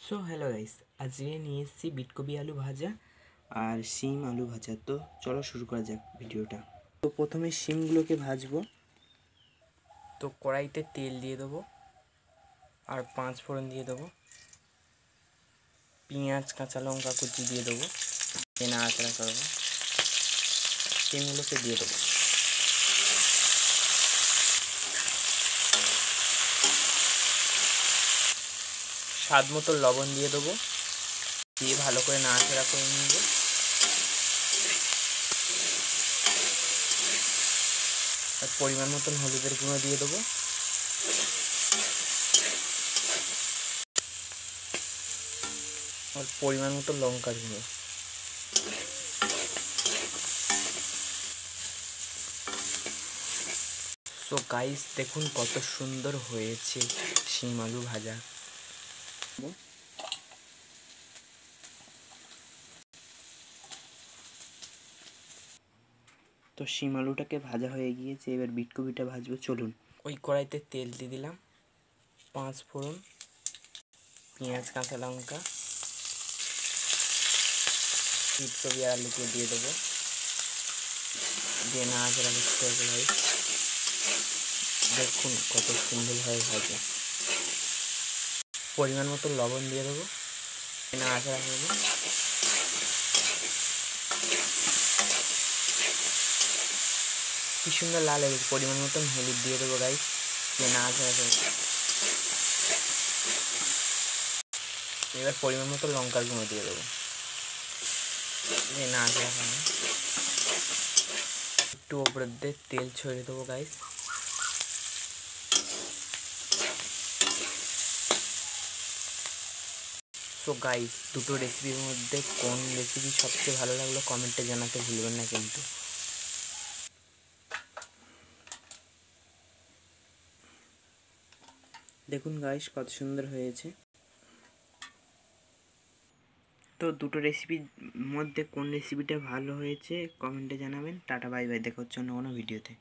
So hello guys, আজকে নিয়ে এসেছি বিটকপি আলু ভাজা আর শিম আলু ভাজা। তো চলো শুরু করা যাক ভিডিওটা। তো প্রথমে শিমগুলোকে ভাজবো। তো কড়াইতে তেল দিয়ে দেবো আর 5 ফোড়ন দিয়ে দেবো, পেঁয়াজ কাঁচা লঙ্কা কুচি দিয়ে দেবো, নাড়াচাড়া করবো, শিমগুলোকে দিয়ে দেবো। স্বাদ মতো লবণ দিয়ে দেবো, দিয়ে ভালো করে নাড়াচাড়া করে নেবো। আর পরিমাণ মতন হলুদের গুঁড়ো দিয়ে দেবো, আর পরিমাণ মতো লঙ্কার গুঁড়ো। সো গাইস, দেখুন কত সুন্দর হয়েছে শিম আলু ভাজা। তো শিম আলুটাকে ভাজা হয়ে গিয়েছে, এবার বিটকপিটা ভাজবো। চলুন। ওই কড়াইতে তেল দিয়ে দিলাম, 5 ফোড়ন, পেঁয়াজ কাঁচা লঙ্কা, বিটকপি আর আলুকে দিয়ে দেবো, দিয়ে নাড়াচাড়া করতে হবে। ভাই দেখুন কত সুন্দরভাবে ভাজা। পরিমাণ মতো লবণ দিয়ে দেবো, নাড়াচাড়া করবো। কি সুন্দর লাল হয়েছে। পরিমাণ মতন হলুদ দিয়ে দেবো গাইস, দিয়ে নাড়াচাড়া করবো। এবার পরিমাণ মতো লঙ্কার গুঁড়ো দিয়ে দেবো, দিয়ে নাড়াচাড়া করবো। একটু ওপরের দিয়ে তেল ছড়িয়ে দেবো গাইস। সো গাইস, দুটো রেসিপির মধ্যে কোন রেসিপি সবচেয়ে ভালো লাগলো কমেন্টে জানাতে ভুলবেন না কিন্তু। দেখুন গাইস কত সুন্দর হয়েছে। তো দুটো রেসিপির মধ্যে কোন রেসিপিটা ভালো হয়েছে কমেন্টে জানাবেন। টাটা বাই বাই, দেখা হচ্ছে অন্য কোনো ভিডিওতে।